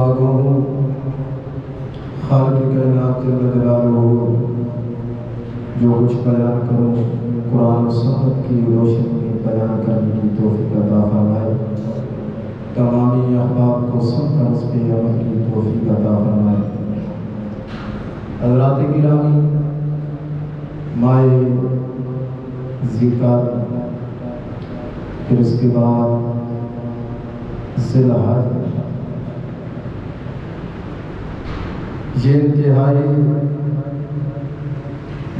بعد خالق کائنات جل جلالہ جو کچھ بیان کروں قرآن و سنت کی روشنی میں بیان کرنے کی توفیق عطا فرمائے، تمامی احباب کو سن کر اس پہ عمل کی توفیق عطا فرمائے۔ حضرات گرامی، ماہ ذکر، پھر اس کے بعد ذی الحج، یہ انتہائی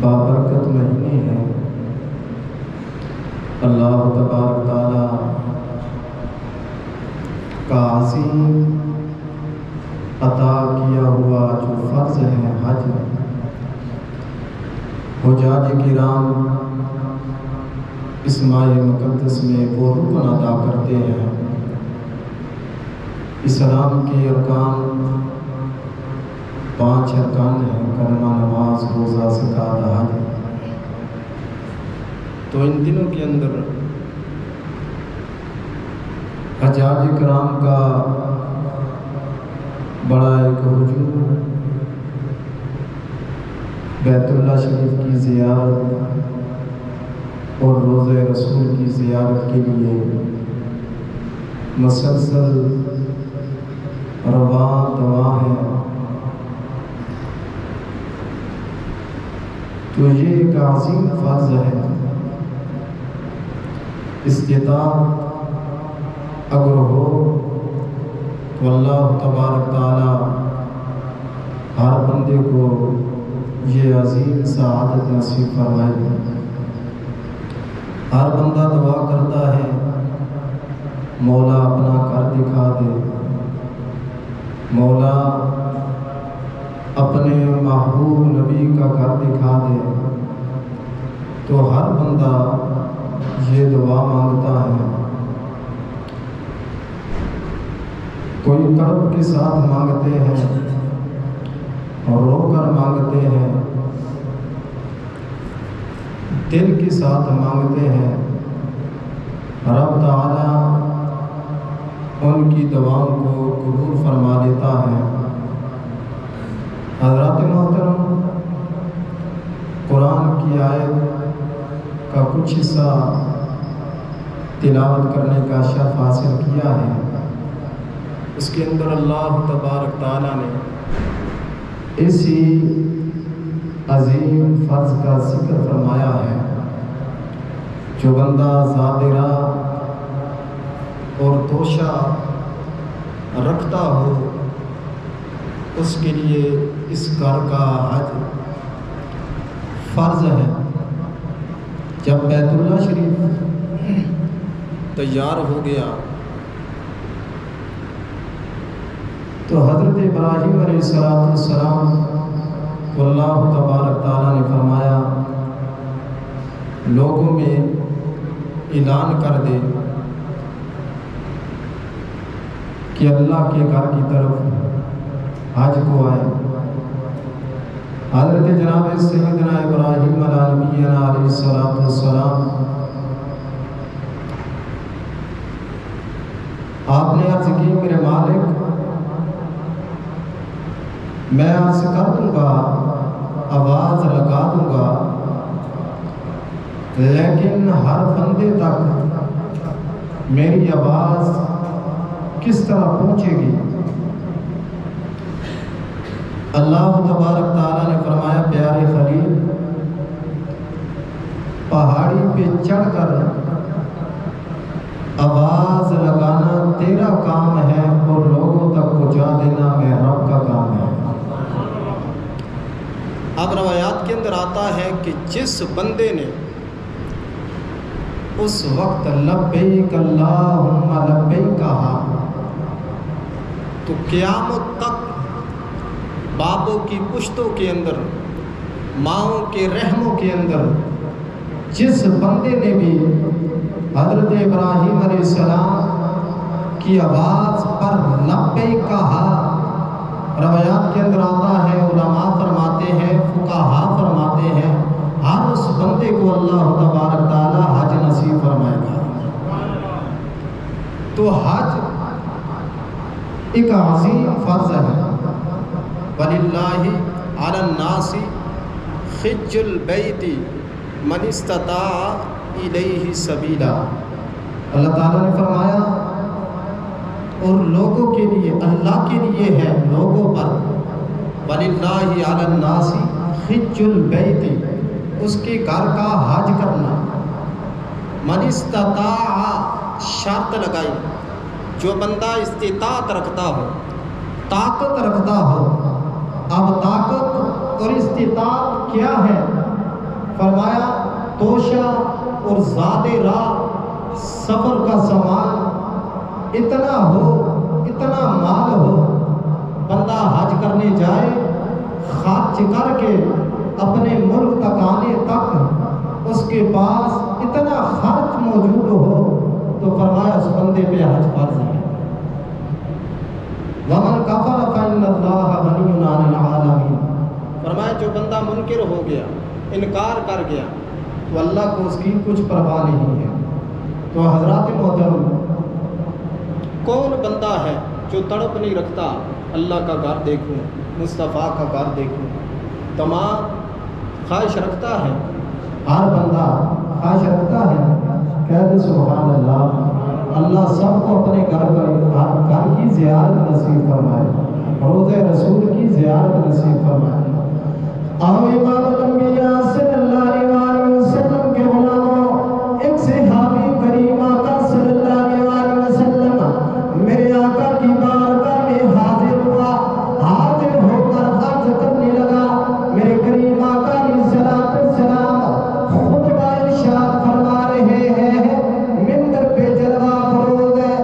بابرکت مہینے ہیں۔ اللہ تبارک تعالیٰ کا عظیم عطا کیا ہوا جو فرض ہے حج، حجاج کرام اس ماہ مقدس میں وہ رکن ادا کرتے ہیں۔ اسلام کے ارکان 5 ارکان ہیں: کلمہ، نماز، روزہ، زکوٰۃ، حج۔ تو ان دنوں کے اندر حجاج کرام کا بڑا ایک ہجوم بیت اللہ شریف کی زیارت اور روضہ رسول کی زیارت کے لیے مسلسل رواں دواں ہے۔ تو یہ ایک عظیم فرض ہے۔ استطاعت اگر ہو تو اللہ تبارک تعالی ہر بندے کو یہ عظیم سعادت نصیب فرمائے۔ ہر بندہ دعا کرتا ہے مولا اپنا کر دکھا دے، مولا اپنے محبوب نبی کا گھر دکھا دے۔ تو ہر بندہ یہ دعا مانگتا ہے، کوئی کرب کے ساتھ مانگتے ہیں اور رو کر مانگتے ہیں، دل کے ساتھ مانگتے ہیں۔ رب تعالیٰ ان کی دعاؤں کو قبول فرما لیتا ہے۔ حضرات محترم، قرآن کی آیت کا کچھ حصہ تلاوت کرنے کا شرف حاصل کیا ہے۔ اس کے اندر اللہ تبارک تعالیٰ نے اسی عظیم فرض کا ذکر فرمایا ہے۔ جو بندہ زادرہ اور توشہ رکھتا ہو اس کے لیے اس گھر کا حج فرض ہے۔ جب بیت اللہ شریف تیار ہو گیا تو حضرت ابراہیم علیہ السلام کو اللہ تبارک تعالیٰ نے فرمایا لوگوں میں اعلان کر دے کہ اللہ کے گھر کی طرف حج کو آئے۔ حضرت جناب سیدنا ابراہیم علیہ نبینا علیہ السلام آپ نے عرض کی میرے مالک میں عرض کر دوں گا، آواز لگا دوں گا، لیکن ہر بندے تک میری آواز کس طرح پہنچے گی؟ اللہ تبارک تعالیٰ نے فرمایا پیارے خلیل، پہاڑی پہ چڑھ کر آواز لگانا تیرا کام ہے اور لوگوں تک پہنچا دینا میرے رب کا کام ہے۔ اب روایات کے اندر آتا ہے کہ جس بندے نے اس وقت لبیک اللہم لبیک کہا تو قیامت تک بابوں کی پشتوں کے اندر، ماؤں کے رحموں کے اندر جس بندے نے بھی حضرت ابراہیم علیہ السلام کی آواز پر لبیک کہا، روایات کے اندر آتا ہے، علماء فرماتے ہیں، فقہاء فرماتے ہیں، ہر اس بندے کو اللہ تبارک تعالی حج نصیب فرمائے گا۔ تو حج ایک عظیم فرض ہے۔ وَلِلَّهِ عَلَى النَّاسِ حِجُّ الْبَيْتِ مَنِ اسْتَطَاعَ إِلَيْهِ سَبِيلًا۔ اللہ تعالیٰ نے فرمایا اور لوگوں کے لیے، اللہ کے لیے ہے لوگوں پر، وَلِلَّهِ عَلَى النَّاسِ حِجُّ الْبَيْتِ، اس کے گھر کا حج کرنا، من استطاع، شرط لگائی، جو بندہ استطاعت رکھتا ہو، طاقت رکھتا ہو۔ اب طاقت اور استطاعت کیا ہے؟ فرمایا توشہ اور زاد راہ، سفر کا سامان اتنا ہو، اتنا مال ہو، بندہ حج کرنے جائے، خرچ کر کے اپنے ملک تک آنے تک اس کے پاس اتنا خرچ موجود ہو تو فرمایا اس بندے پہ حج فرض ہے۔ وَمَنْ كَفَرَ فَإِنَّ اللَّهَ غَنِيٌّ عَنِ الْعَالَمِينَ، فرمایا جو بندہ منکر ہو گیا، انکار کر گیا، تو اللہ کو اس کی کچھ پرواہ نہیں ہے۔ تو حضرات محترم، کون بندہ ہے جو تڑپ نہیں رکھتا اللہ کا گھر دیکھوں، مصطفیٰ کا گھر دیکھوں؟ تمام خواہش رکھتا ہے، ہر بندہ خواہش رکھتا ہے۔ کہہ دے سبحان اللہ۔ اللہ سب کو اپنے گھر کی زیارت نصیب فرمائے، روضہ رسول کی زیارت نصیب فرمائے۔ آؤ امام الانبیاء صلی اللہ علیہ وسلم کے غلاموں، ایک صحابی کریم آقا صلی اللہ علیہ وسلم میرے آقا کی بارگاہ میں حاضر ہوا، حاضر ہو کر عرض کرنے لگا، میرے کریم آقا علیہ السلام خطبہ ارشاد فرما رہے ہیں، منبر پہ جلوہ فروز ہے،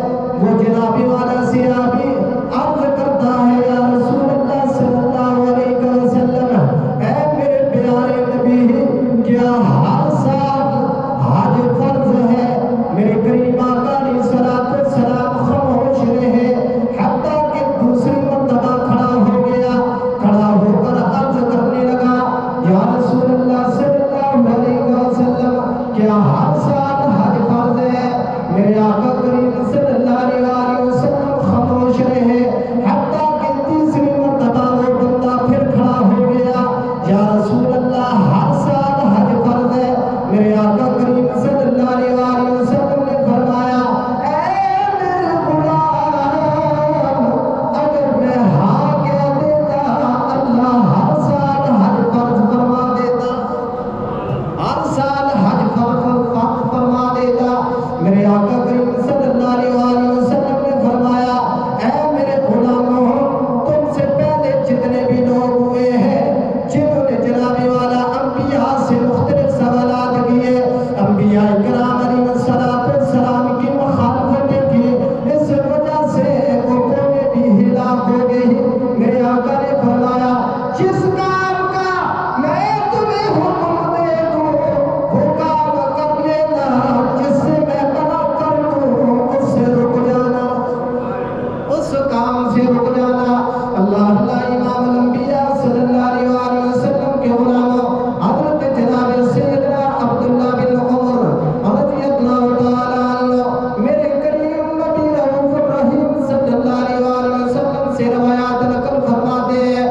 وہ جنابی والا صحابی عرض کرتا ہے، یا رسول اللہ صلی اللہ علیہ وسلم، اے میرے پیارے نبی، کیا ہر سال حج فرض ہے؟ میرے کریم آقا علیہ السلام خاموش رہے، حتیٰ کہ دوسری مرتبہ کھڑا ہو گیا، کھڑا ہو کر عرض کرنے لگا، یا رسول اللہ صلی اللہ علیہ وسلم، کیا ہر سال حج فرض ہے؟ میرے آقا کریم صلی اللہ علیہ وسلم خاموش رہے، حتیٰ کہ تیسری مرتبہ وہ بندہ پھر کھڑا ہو گیا، یا رسول اللہ ہر سال حج فرض ہے؟ میرے آقا کریم صلی اللہ علیہ وسلم نے فرمایا، اے میرے غلام، اگر میں ہاں کہہ دیتا اللہ ہر سال حج فرض فرما دیتا، ہر سال حج فرض فرما دیتا۔ میرے آقا کریم صلی اللہ علیہ وسلم نے فرمایا، اے میرے غلاموں، تم سے پہلے جتنے بھی لوگ ہوئے ہیں جنہوں نے جناب والا انبیاء سے مختلف سوالات کیے، انبیاء کرام علیہ السلام کی مخالفت کی، اس وجہ سے وہ قومیں بھی ہلاک ہو گئی۔ میرے آقا نے فرمایا، جس کام کا میں تمہیں حکم دے دوں وہ کام کر لینا، جس سے میں منع کر دوں اس سے رک جانا، اس کام سے رک جانا۔ اللہ امام الانبیاء صلی اللہ علیہ وسلم کے غلاموں، حضرت جناب سیدنا عبداللہ بن عمر رضی اللہ تعالیٰ عنہ، میرے کریم نبی رؤوف الرحیم صلی اللہ علیہ وسلم سے روایات نقل فرماتے ہیں،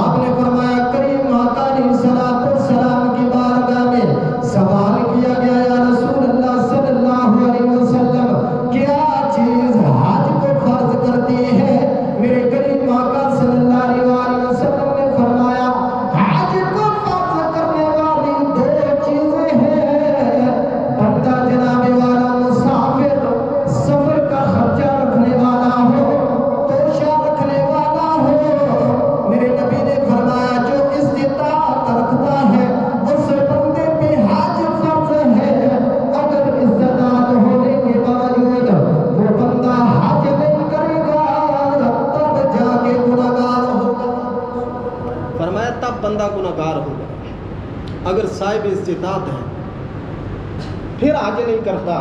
آپ نے فرمایا، کریم آقا علیہ السلام کی بارگاہ میں سوال کیا گیا، یا رسول اللہ صلی اللہ علیہ وسلم، کیا چیز حج کو فرض کرتی ہے؟ میرے کریم آقا صلی اللہ علیہ وسلم نے فرمایا، حج کو فرض کرنے والی دو چیزیں ہیں، بندہ جناب والا مسافر، سفر کا خرچہ رکھنے والا ہو، توشہ رکھنے والا ہو۔ میرے نبی نے فرمایا، جو استطاعت رکھتا ہے اس بندے پہ حج فرض ہے، اگر استطاعت ہونے کے باوجود وہ بندہ حج نہیں کرے گا تب جا کے گناہگار ہوگا۔ فرمایا تب بندہ گناہگار ہوگا۔ اگر صاحب استطاعت ہے پھر حج نہیں کرتا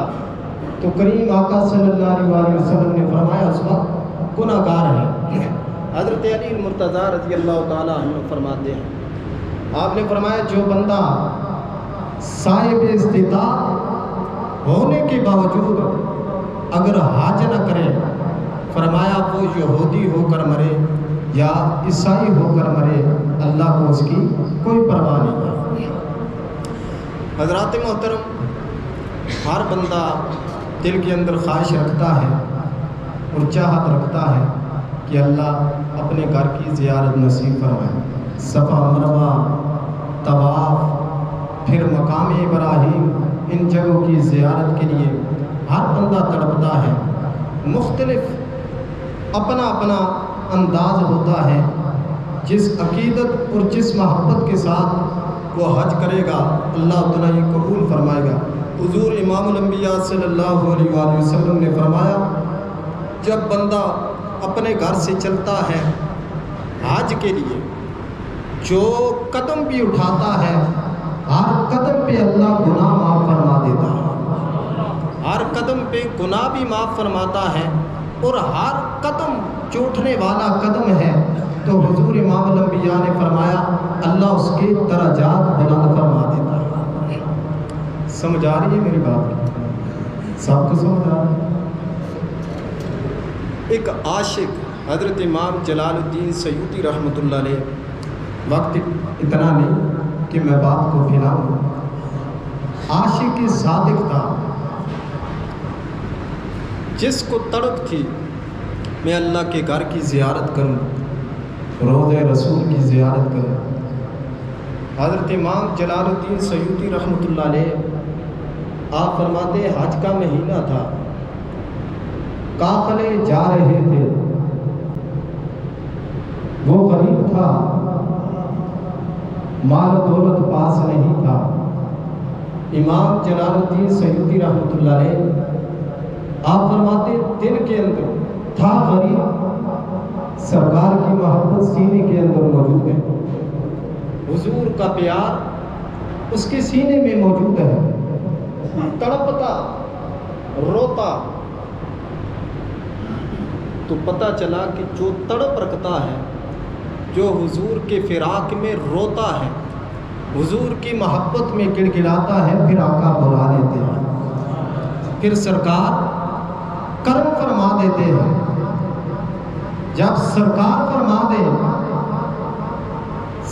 تو کریم آقا صلی اللہ علیہ وسلم نے فرمایا اس وقت گناہگار ہے۔ حضرت علی المرتضیٰ رضی اللہ تعالیٰ عنہ فرماتے ہیں، آپ نے فرمایا، جو بندہ صاحب استطاعت ہونے کے باوجود اگر حج نہ کرے فرمایا وہ یہودی ہو کر مرے یا عیسائی ہو کر مرے، اللہ کو اس کی کوئی پرواہ نہیں ہے۔ حضرات محترم، ہر بندہ دل کے اندر خواہش رکھتا ہے اور چاہت رکھتا ہے کہ اللہ اپنے گھر کی زیارت نصیب فرمائے۔ صفا مروہ، طواف، پھر مقام ابراہیم، ان جگہوں کی زیارت کے لیے ہر بندہ تڑپتا ہے۔ مختلف اپنا اپنا انداز ہوتا ہے، جس عقیدت اور جس محبت کے ساتھ وہ حج کرے گا اللہ تعالیٰ یہ قبول فرمائے گا۔ حضور امام الانبیاء صلی اللہ علیہ وآلہ وسلم نے فرمایا، جب بندہ اپنے گھر سے چلتا ہے حج کے لیے، جو قدم بھی اٹھاتا ہے ہر قدم پہ اللہ گناہ معاف فرما دیتا ہے، ہر قدم پہ گناہ بھی معاف فرماتا ہے، اور ہر قدم جو اٹھنے والا قدم ہے تو حضور امام الانبیاء نے فرمایا اللہ اس کے درجات بلند فرما دیتا ہے۔ سمجھ آ رہی ہے میری بات؟ سب کو سمجھ آ رہی ہے؟ ایک عاشق حضرت امام جلال الدین سیوطی رحمۃ اللہ علیہ، وقت اتنا نہیں کہ میں بات کو پھیلاؤں، عاشق صادق تھا، جس کو تڑپ تھی میں اللہ کے گھر کی زیارت کروں، روضہ رسول کی زیارت کروں۔ حضرت امام جلال الدین سیوطی رحمۃ اللہ علیہ آپ فرماتے حج کا مہینہ تھا، قافلے جا رہے تھے، وہ غریب تھا، مال و دولت پاس نہیں تھا۔ امام جلال الدین سیوطی رحمۃ اللہ علیہ آپ فرماتے دل کے اندر تھا غریب، سرکار کی محبت سینے کے اندر موجود ہے، حضور کا پیار اس کے سینے میں موجود ہے، تڑپتا روتا تو پتہ چلا کہ جو تڑپ رکھتا ہے، جو حضور کے فراق میں روتا ہے، حضور کی محبت میں گڑگڑاتا ہے، پھر آقا بلا لیتے ہیں، پھر سرکار کرم فرما دیتے ہیں۔ جب سرکار فرما دے،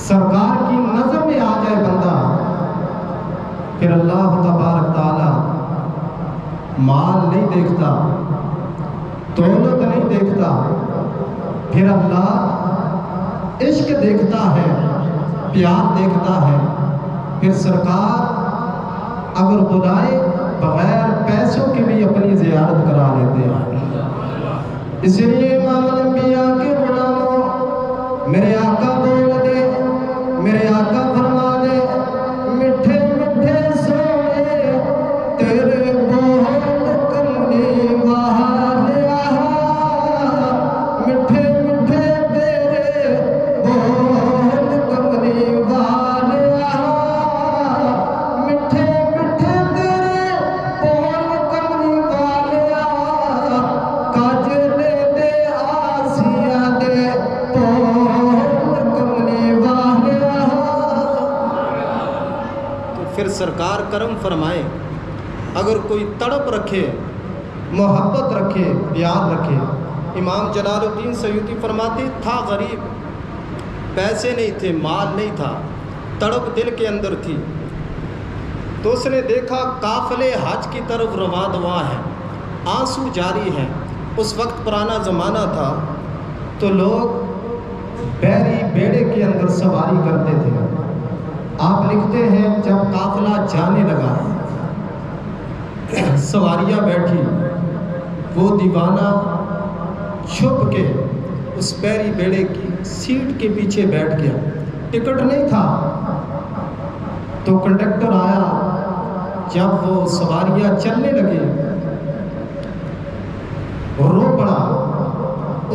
سرکار کی نظر میں آ جائے بندہ، پھر اللہ تبارک تعالی مال نہیں دیکھتا، دولت نہیں دیکھتا، پھر اللہ عشق دیکھتا ہے، پیار دیکھتا ہے۔ پھر سرکار اگر بلائے بغیر پیسوں کے بھی اپنی زیارت کرا لیتے ہیں۔ اس لیے امام الانبیاء کے غلاموں، میرے آقا بول دے، میرے آقا فرما دے، میٹھے میٹھے سونے تیرے بہت کملی والے آہا، میٹھے میٹھے تیرے بہت کملی والے آہا، میٹھے میٹھے تیرے بہت کملی والے آہا، کاجلے دے آسیہ دے بہت کملی والے آہا۔ تو پھر سرکار کرم فرمائے، اگر کوئی تڑپ رکھے، محبت رکھے، پیار رکھے۔ امام جلال الدین سیوطی فرماتے تھا غریب، پیسے نہیں تھے، مال نہیں تھا، تڑپ دل کے اندر تھی، تو اس نے دیکھا قافلے حج کی طرف رواں دواں ہیں، آنسو جاری ہیں۔ اس وقت پرانا زمانہ تھا تو لوگ بحری بیڑے کے اندر سواری کرتے تھے۔ آپ لکھتے ہیں جب قافلہ جانے لگا، سواریاں بیٹھی، وہ دیوانہ چھپ کے اس بحری بیڑے کی سیٹ کے پیچھے بیٹھ گیا، ٹکٹ نہیں تھا، تو کنڈکٹر آیا، جب وہ سواریاں چلنے لگے رو پڑا،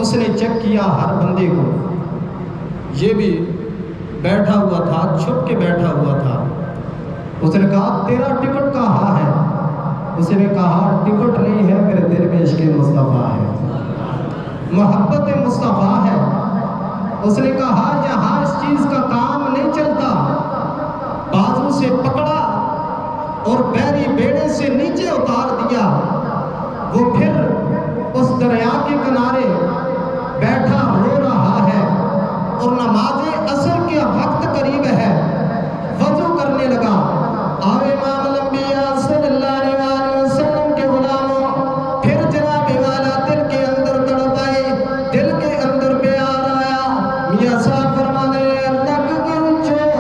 اس نے چیک کیا ہر بندے کو، یہ بھی بیٹھا ہوا تھا، چھپ کے بیٹھا ہوا تھا۔ اس نے کہا تیرا ٹکٹ کہاں ہے؟ اس نے کہا ٹکٹ نہیں ہے، میرے دل میں عشق مصطفیٰ ہے، محبت مصطفیٰ ہے۔ اس نے کہا یہاں اس چیز کا کام نہیں چلتا، بازو سے پکڑا اور بحری بیڑے سے نیچے اتار دیا، وہ پھر اس دریا کے کنارے بیٹھا رو رہا ہے اور نماز عصر کے وقت قریب ہے، وضو کرنے لگا۔ آو امام الانبیاء صلی اللہ علیہ وسلم کے غلاموں، پھر جناب والا دل کے اندر تڑپ آئی، دل کے اندر پیار آیا۔ میاں صاحب فرمانے لگ گئی چوٹ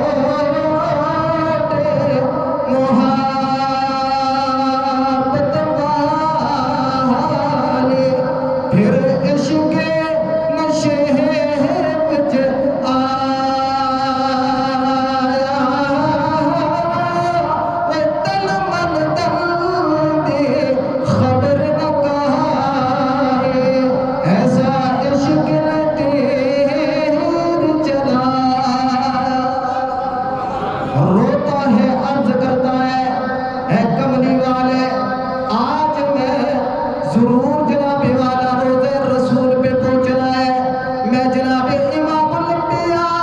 محبت والی، پھر عشق نشے وچ ضرور جناب والا روزے رسول پہ پہنچنا ہے۔ میں جناب امام الانبیاء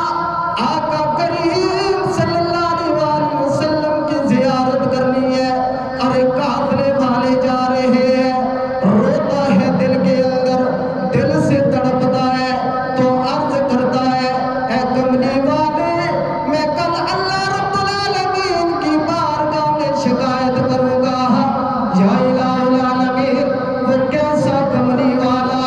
آقا کریم صلی اللہ علیہ وسلم کی زیارت کرنی ہے، ارے قافلے والے جا رہے ہیں، روتا ہے دل کے اندر، دل سے تڑپتا ہے تو عرض کرتا ہے اے کملی والے، میں کل اللہ رب العالمین کی بارگاہ میں شکایت کروں گا، یا الہ العالمین وہ کیسا کملی والا،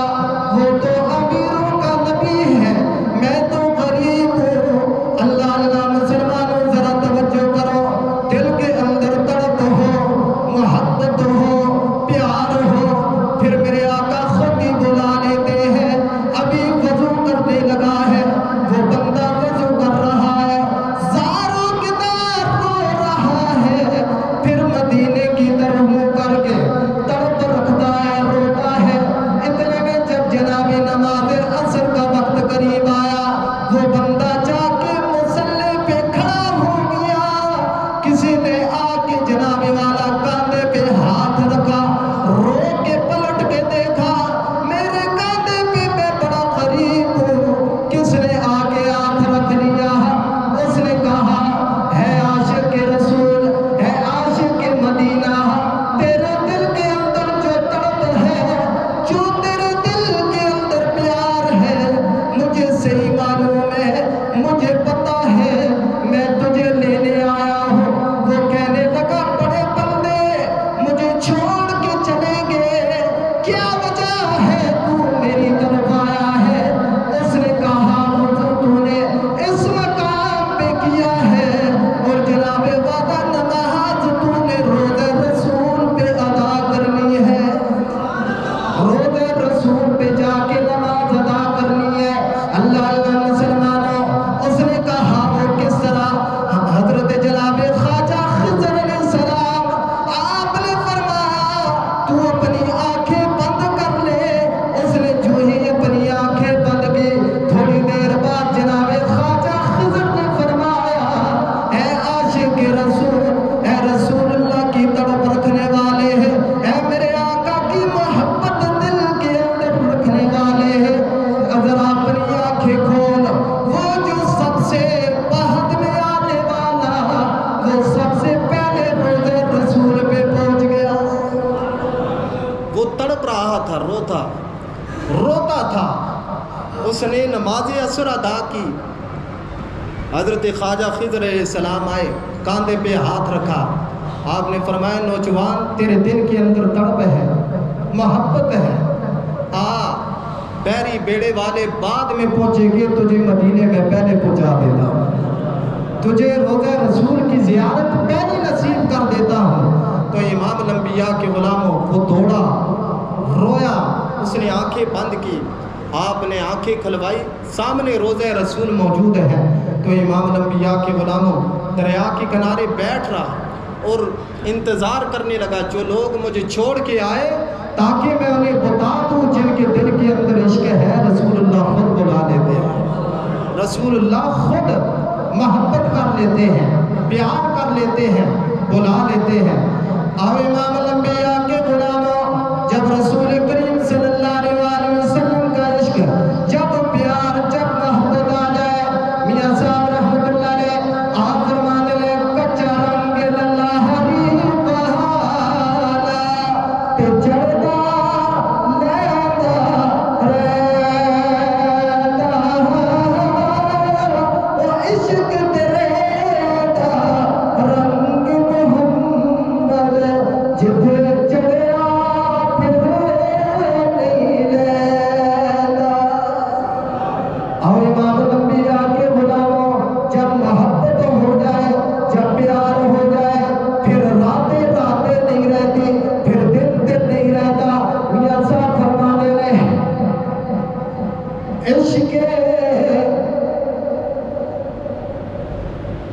وہ تو امیروں کا نبی ہے، میں تو غریب ہوں۔ اللہ اللہ مسلمانوں ذرا توجہ کرو، دل کے اندر تڑپ ہو، محبت ہو، پیار ہو، پھر میرے آقا خود ہی بلا لیتے ہیں۔ ابھی وضو کرنے لگا ہے، وہ بندہ وضو کر رہا ہے، زاروں کے دار رو رہا ہے، پھر مدینے کی طرف منہ کر کے تڑپ رکھتا ہے، روتا ہے۔ اتنے میں جب جناب نماز عصر کا وقت قریب آیا، وہ بندہ جا کے مصلی پہ کھڑا ہو گیا، کسی نے آ کے جناب والا کاندھے پہ ہاتھ رکھا، رو کے پلٹ کے دیکھا، میرے کاندھے پہ میں بڑا غریب ہوں، کس نے آ کے ہاتھ رکھ لیا؟ اس نے کہا ہے عاشق رسول، ہے عاشق مدینہ، تیرے دل کے اندر جو تڑپ ہے، جو تیرے دل کے اندر پیار ہے، مجھے صحیح معلوم ہے، مجھے پتا ہے، میں تجھے لینے آیا ہوں۔ وہ کہنے لگا بڑے بندے مجھے چھوڑ کے چلے گئے، کیا وجہ ہے تو میری طرف آیا ہے؟ اس نے کہا وضو تو نے اس مقام پہ کیا ہے، اور جناب وعدہ نماز تو نے روزہ رسول پہ ادا کرنی ہے، روزہ رسول پہ جا کے نماز ادا کرنی ہے۔ اللہ اللہ مسلمانوں، اس نے کہا وہ کس طرح؟ حضرت جناب خواجہ خضر علیہ السلام، آپ نے فرمایا تو اپنی آنکھیں بند کر لے۔ اس نے جو ہی اپنی آنکھیں بند کی، تھوڑی دیر بعد جناب خواجہ خضر نے فرمایا اے عاشق رسول، اے رسول اللہ کی تڑپ رکھنے والے ہیں، اے میرے آقا کی محبت دل کے اندر رکھنے والے ہیں، اگر اپنی آنکھیں کھول، وہ جو سب سے بعد میں آنے والا، وہ سب سے پہلے روزے رسول پہ پہنچ گیا۔ وہ تڑپ رہا تھا، روتا تھا، اس نے نماز عصر ادا کی۔ حضرت خواجہ خضر علیہ السلام آئے، کاندھے پہ ہاتھ رکھا، آپ نے فرمایا نوجوان تیرے دل کے اندر تڑپ ہے، محبت ہے، بحری بیڑے والے بعد میں پہنچے گے، تجھے مدینے میں پہلے پہنچا دیتا ہوں، تجھے روزہ رسول کی زیارت پہلے نصیب کر دیتا ہوں۔ تو امام الانبیاء کے غلاموں، وہ دوڑا، رویا، اس نے آنکھیں بند کی، آپ نے آنکھیں کھلوائی، سامنے روزہ رسول موجود ہے۔ تو امام الانبیاء کے غلاموں دریا کے کنارے بیٹھ رہا اور انتظار کرنے لگا، جو لوگ مجھے چھوڑ کے آئے تاکہ میں انہیں بتا دوں جن کے دل کے اندر عشق ہے، رسول اللہ خود بلا لیتے ہیں، رسول اللہ خود محبت کر لیتے ہیں، پیار کر لیتے ہیں، بلا لیتے ہیں۔ آو امام الانبیاء کے غلاموں، جب رسول کریم صلی اللہ علیہ وسلم کا عشق، جب پیار، جب محبت آ جائے، میاں صاحب رحمت اللہ علیہ آپ فرمانے لے کچا رنگ اللہ ہری بہانا تے چڑھنا لینا عشق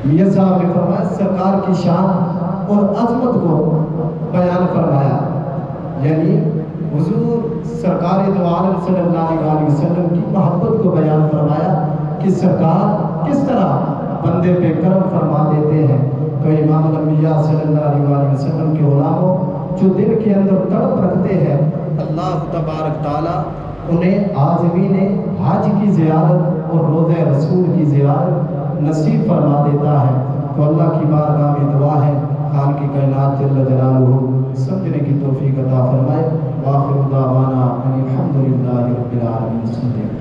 میاں صاحب نے فرمایا سرکار کی شان اور عظمت کو بیان فرمایا، یعنی حضور سرکار دو عالم صلی اللہ علیہ وسلم کی محبت کو بیان فرمایا کہ سرکار کس طرح بندے پہ کرم فرما دیتے ہیں۔ تو امام الانبیاء صلی اللہ علیہ وسلم کے غلاموں جو دل کے اندر تڑپ رکھتے ہیں، اللہ تبارک تعالیٰ انہیں عازمین حج کی زیارت اور روضہ رسول کی زیارت نصیب فرما دیتا ہے۔ تو اللہ کی بارگاہ میں دعا ہے خالق کی کائنات جل جلالہ سمجھنے کی توفیق عطا فرمائے۔ وآخر دعوانا ان الحمد للہ رب العالمین۔